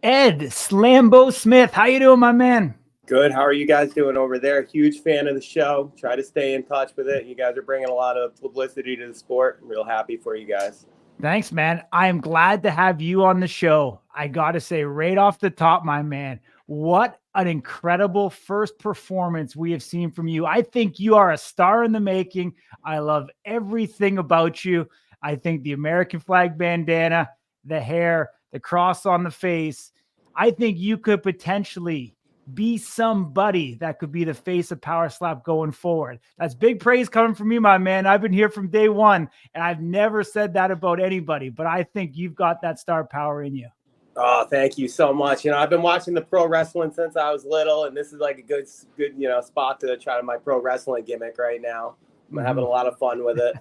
Ed Slambo Smith. How you doing, my man? Good. How are you guys doing over there? Huge fan of the show. Try to stay in touch with it. You guys are bringing a lot of publicity to the sport. I'm real happy for you guys. Thanks, man. I am glad to have you on the show. I got to say right off the top, my man, what an incredible first performance we have seen from you. I think you are a star in the making. I love everything about you. I think the American flag bandana, the hair, the cross on the face, I think you could potentially be somebody that could be the face of Power Slap going forward. That's big praise coming from you, my man. I've been here from day one, and I've never said that about anybody, but I think you've got that star power in you. Oh, thank you so much. I've been watching the pro wrestling since I was little, and this is like a good, spot to try my pro wrestling gimmick right now. I'm having a lot of fun with it.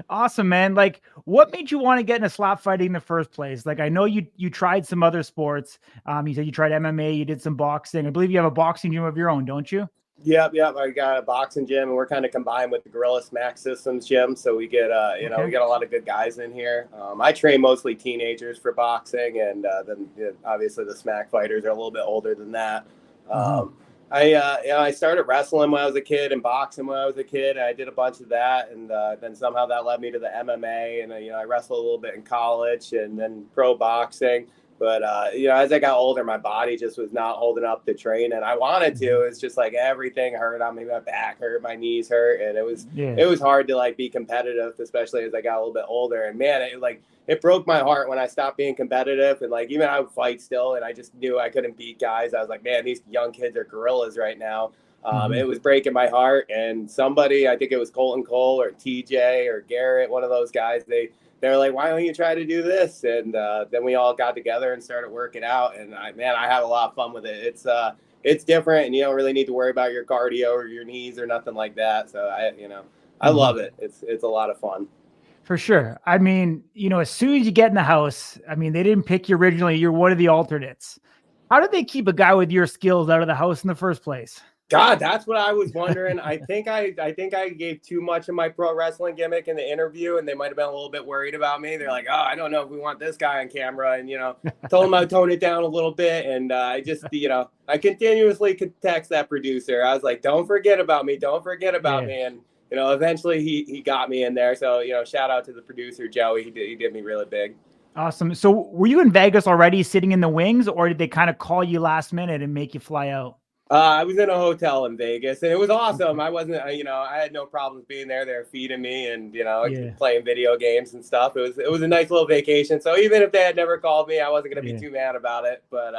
Awesome, man. Like, what made you want to get into slap fighting in the first place? Like, I know you tried some other sports. You said you tried MMA, you did some boxing. I believe you have a boxing gym of your own, don't you? Yep. I got a boxing gym, and we're kind of combined with the Gorilla Smack Systems gym, so we get we get a lot of good guys in here. I train mostly teenagers for boxing, and then obviously the Smack fighters are a little bit older than that. I started wrestling when I was a kid and boxing when I was a kid. I did a bunch of that, and then somehow that led me to the MMA. And I wrestled a little bit in college, and then pro boxing. But as I got older, my body just was not holding up to train, and I wanted to. It's just like everything hurt on me. My back hurt, my knees hurt, and it was hard to like be competitive, especially as I got a little bit older. And man, it broke my heart when I stopped being competitive. And like even I would fight still, and I just knew I couldn't beat guys. I was like, man, these young kids are gorillas right now. It was breaking my heart. And somebody, I think it was Colton Cole or TJ or Garrett, one of those guys, they're like, why don't you try to do this? And then we all got together and started working out. And I had a lot of fun with it. It's different, and you don't really need to worry about your cardio or your knees or nothing like that. So I love it. It's a lot of fun. For sure. I mean, as soon as you get in the house, I mean, they didn't pick you originally. You're one of the alternates. How did they keep a guy with your skills out of the house in the first place? God, that's what I was wondering. I think I gave too much of my pro wrestling gimmick in the interview, and they might have been a little bit worried about me. They're like, oh, I don't know if we want this guy on camera. And, told them I'd tone it down a little bit. And I just, I continuously could text that producer. I was like, don't forget about me. Don't forget about me. And, eventually he got me in there. So, shout out to the producer, Joey. He did me really big. Awesome. So were you in Vegas already sitting in the wings, or did they kind of call you last minute and make you fly out? I was in a hotel in Vegas, and it was awesome. I wasn't, I had no problems being there. They were feeding me and, playing video games and stuff. It was a nice little vacation. So even if they had never called me, I wasn't going to be too mad about it. But,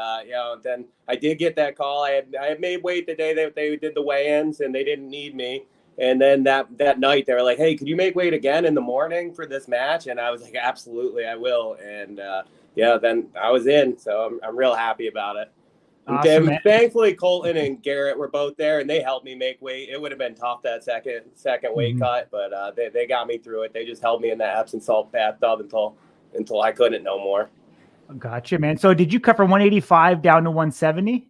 then I did get that call. I had made weight the day that they did the weigh-ins, and they didn't need me. And then that night they were like, hey, could you make weight again in the morning for this match? And I was like, absolutely, I will. And, then I was in. So I'm real happy about it. Awesome, thankfully, Colton and Garrett were both there, and they helped me make weight. It would have been tough that second weight cut, but they got me through it. They just held me in that Epsom salt bathtub until I couldn't no more. Gotcha, man. So did you cut from 185 down to 170?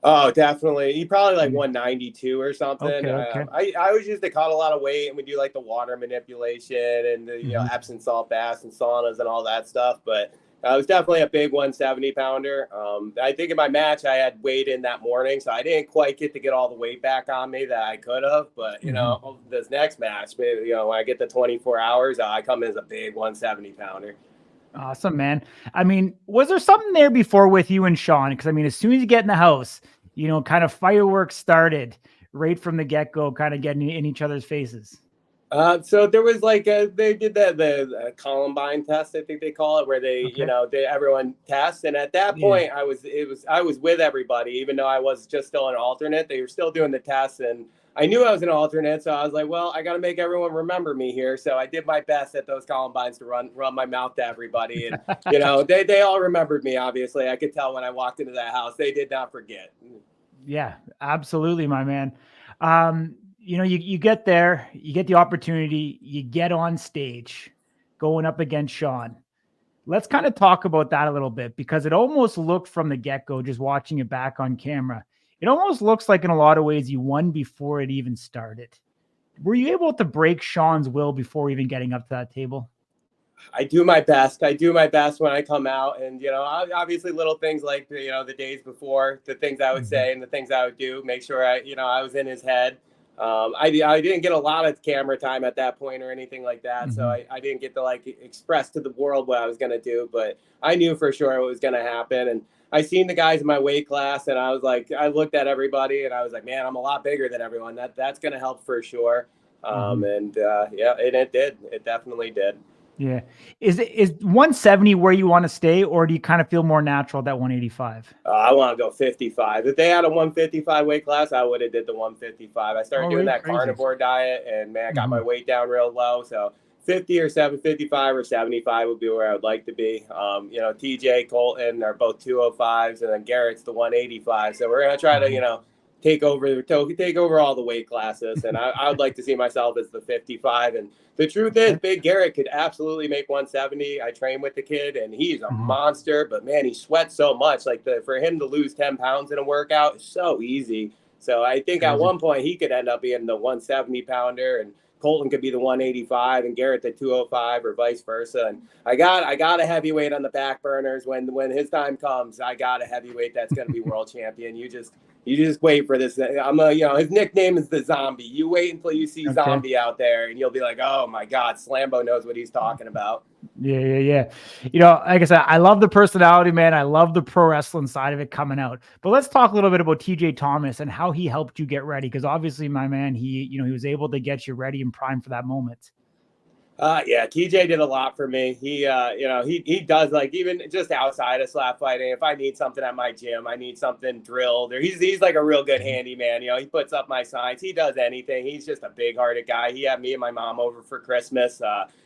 Oh, definitely. He probably like 192 or something. Okay. I always used to cut a lot of weight, and we do like the water manipulation and the Epsom salt baths and saunas and all that stuff, but I was definitely a big 170 pounder. I think in my match I had weighed in that morning, so I didn't quite get to get all the weight back on me that I could have. But this next match, when I get the 24 hours, I come in as a big 170 pounder. Awesome, man. I mean, was there something there before with you and Sean? Because I mean, as soon as you get in the house, kind of fireworks started right from the get-go, kind of getting in each other's faces. So there was like they did the Coline Test, I think they call it, where they everyone tests, and at that point I was with everybody, even though I was just still an alternate. They were still doing the tests, and I knew I was an alternate, so I was like, well, I got to make everyone remember me here. So I did my best at those Columbines to run my mouth to everybody, and they all remembered me. Obviously, I could tell when I walked into that house, they did not forget. Yeah, absolutely, my man. You get there, you get the opportunity, you get on stage going up against Sean. Let's kind of talk about that a little bit, because it almost looked from the get-go, just watching it back on camera, it almost looks like in a lot of ways you won before it even started. Were you able to break Sean's will before even getting up to that table? I do my best. I do my best when I come out, and obviously little things like the days before, the things I would say and the things I would do, make sure I was in his head. I didn't get a lot of camera time at that point or anything like that, so I didn't get to like express to the world what I was gonna do, but I knew for sure it was gonna happen. And I seen the guys in my weight class, and I was like, I looked at everybody, and I was like, man, I'm a lot bigger than everyone. That's gonna help for sure. And it did. It definitely did. Yeah. Is 170 where you want to stay, or do you kind of feel more natural at that 185? I want to go 55. If they had a 155 weight class, I would have did the 155. I started doing that carnivore diet, and man, I got my weight down real low. So 50 or 755 or 75 would be where I would like to be. TJ, Colton are both 205s, and then Garrett's the 185. So we're gonna try to take over all the weight classes, and I would like to see myself as the 55. And the truth is, Big Garrett could absolutely make 170. I train with the kid, and he's a monster. But man, he sweats so much. Like for him to lose 10 pounds in a workout is so easy. So I think at one point he could end up being the 170 pounder, and Colton could be the 185 and Garrett the 205, or vice versa. And I got a heavyweight on the back burners. When his time comes, I got a heavyweight that's going to be world champion. You just wait for this. His nickname is the Zombie. You wait until you see Zombie out there, and you'll be like, oh my God, Slambo knows what he's talking about. Yeah. Like I said, I love the personality, man. I love the pro wrestling side of it coming out. But let's talk a little bit about TJ Thomas and how he helped you get ready. Because obviously, my man, he was able to get you ready and prime for that moment. Yeah, TJ did a lot for me. He does, like, even just outside of slap fighting. If I need something at my gym, I need something drilled, or he's like a real good handyman. He puts up my signs. He does anything. He's just a big-hearted guy. He had me and my mom over for Christmas.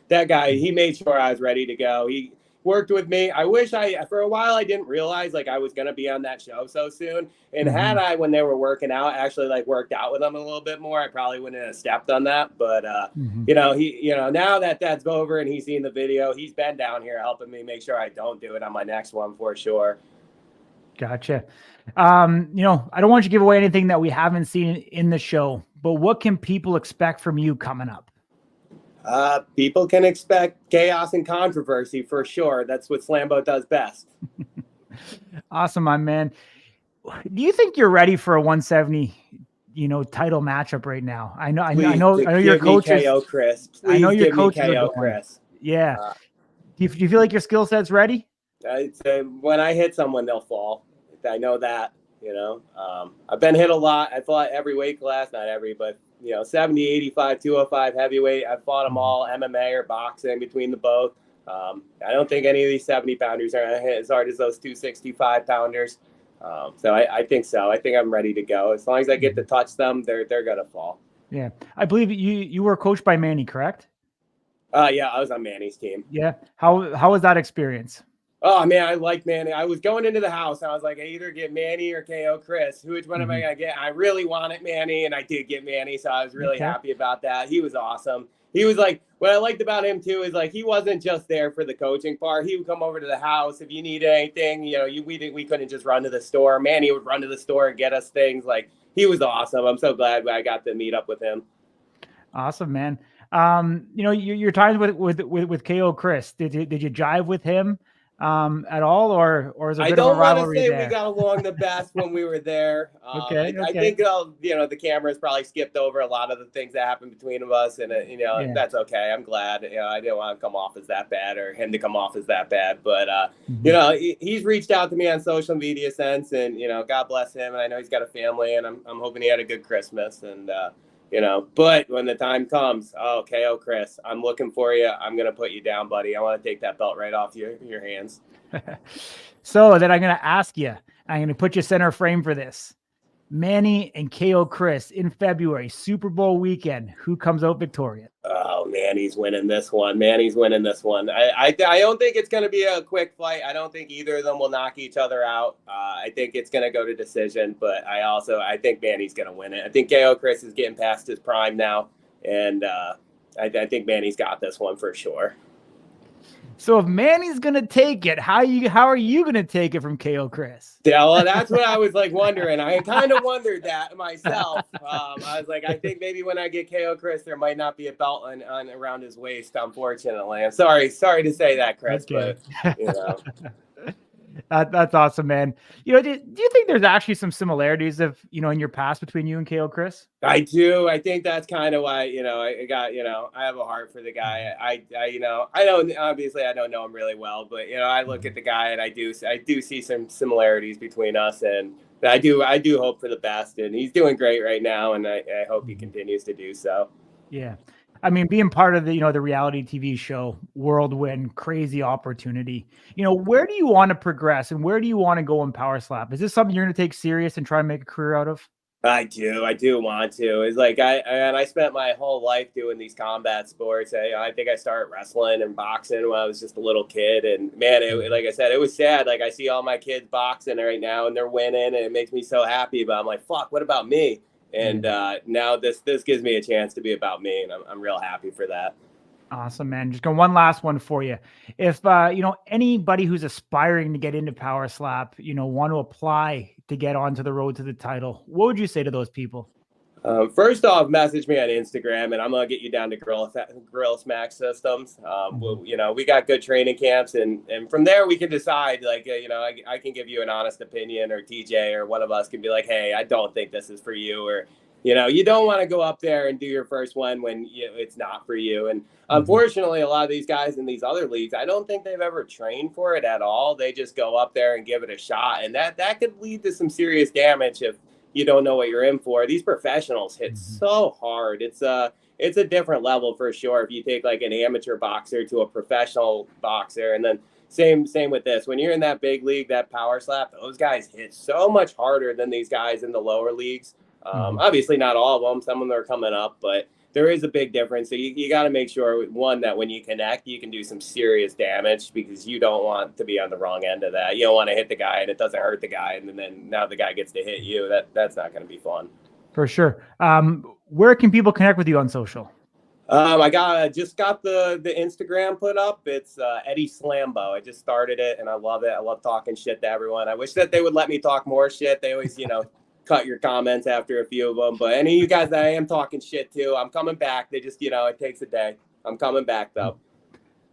That guy, he made sure I was ready to go. He worked with me. I wish for a while, I didn't realize like I was going to be on that show so soon. And had I, when they were working out, actually like worked out with them a little bit more, I probably wouldn't have stepped on that. But, now that that's over and he's seen the video, he's been down here helping me make sure I don't do it on my next one for sure. Gotcha. I don't want you to give away anything that we haven't seen in the show, but what can people expect from you coming up? People can expect chaos and controversy for sure. That's what Slambo does best. Awesome, my man. Do you think you're ready for a 170, title matchup right now? I know your coach is KO Chris. Please I know your give coach me KO Chris. Yeah. Do you feel like your skill set's ready? When I hit someone, they'll fall. I know that. I've been hit a lot. I fought every weight class, not every, but 70, 85, 205 heavyweight. I've fought them all, MMA or boxing, between the both. I don't think any of these 70 pounders are going to hit as hard as those 265 pounders. So I think so. I think I'm ready to go. As long as I get to touch them, they're going to fall. Yeah. I believe you were coached by Manny, correct? Yeah, I was on Manny's team. Yeah. How was that experience? Oh, man, I like Manny. I was going into the house, and I was like, I either get Manny or KO Chris. Which one am I going to get? I really wanted Manny, and I did get Manny, so I was really happy about that. He was awesome. He was like, what I liked about him, too, is like he wasn't just there for the coaching part. He would come over to the house. If you needed anything, we couldn't just run to the store. Manny would run to the store and get us things. Like, he was awesome. I'm so glad I got to meet up with him. Awesome, man. Your times with KO Chris, did you jive with him at all, or is it a bit of a rivalry? I don't want to say we got along the best when we were there. Okay. I think the cameras probably skipped over a lot of the things that happened between us, and that's okay. I'm glad. I didn't want to come off as that bad, or him to come off as that bad, but he's reached out to me on social media since, and God bless him, and I know he's got a family, and I'm hoping he had a good Christmas, and but when the time comes, KO Chris, I'm looking for you. I'm going to put you down, buddy. I want to take that belt right off your hands. So then I'm going to ask you, I'm going to put you center frame for this. Manny and KO Chris in February, Super Bowl weekend. Who comes out victorious? Oh, Manny's winning this one. I don't think it's going to be a quick fight. I don't think either of them will knock each other out. I think it's going to go to decision, but I think Manny's going to win it. I think KO Chris is getting past his prime now, and I think Manny's got this one for sure. So if Manny's gonna take it, how are you gonna take it from KO Chris? Yeah, well, that's what I was like wondering. I kind of wondered that myself. I was like, I think maybe when I get KO Chris, there might not be a belt on around his waist. Unfortunately, I'm sorry to say that, Chris, Okay. but you know. That's awesome, man. Do you think there's actually some similarities in your past between you and KO Chris? I do. I think that's kind of why, I got, I have a heart for the guy. I don't, obviously I don't know him really well, but, I look at the guy and I do see some similarities between us, and I do hope for the best, and he's doing great right now. And I hope he continues to do so. Yeah. I mean, being part of the reality TV show Whirlwind, crazy opportunity. Where do you want to progress, and where do you want to go in Power Slap? Is this something you're going to take serious and try and make a career out of? I do want to. It's like I spent my whole life doing these combat sports. I think I started wrestling and boxing when I was just a little kid, and man, like I said, it was sad. Like, I see all my kids boxing right now and they're winning, and it makes me so happy. But I'm like, fuck, what about me? And now this gives me a chance to be about me, and I'm real happy for that. Awesome, man. Just go one last one for you. If anybody who's aspiring to get into Power Slap, want to apply to get onto the road to the title, what would you say to those people? First off, message me on Instagram, and I'm gonna get you down to Gorilla Smack Systems. We got good training camps, and from there we can decide. Like, I can give you an honest opinion, or TJ or one of us can be like, hey, I don't think this is for you, or you don't want to go up there and do your first one when it's not for you. And unfortunately, a lot of these guys in these other leagues, I don't think they've ever trained for it at all. They just go up there and give it a shot, and that could lead to some serious damage if you don't know what you're in for. These professionals hit so hard. It's a different level for sure. If you take like an amateur boxer to a professional boxer, and then same with this. When you're in that big league, that Power Slap, those guys hit so much harder than these guys in the lower leagues. Obviously not all of them. Some of them are coming up, but there is a big difference. So you got to make sure, one, that when you connect, you can do some serious damage, because you don't want to be on the wrong end of that. You don't want to hit the guy and it doesn't hurt the guy, and then now the guy gets to hit you. That's not going to be fun. For sure. Where can people connect with you on social? I just got the Instagram put up. It's Eddie Slambo. I just started it and I love it. I love talking shit to everyone. I wish that they would let me talk more shit. They always, cut your comments after a few of them. But any of you guys that I am talking shit to, I'm coming back. They just, it takes a day. I'm coming back though.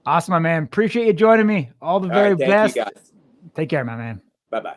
Awesome, my man. Appreciate you joining me. All the very best. Thank you guys. Take care, my man. Bye-bye.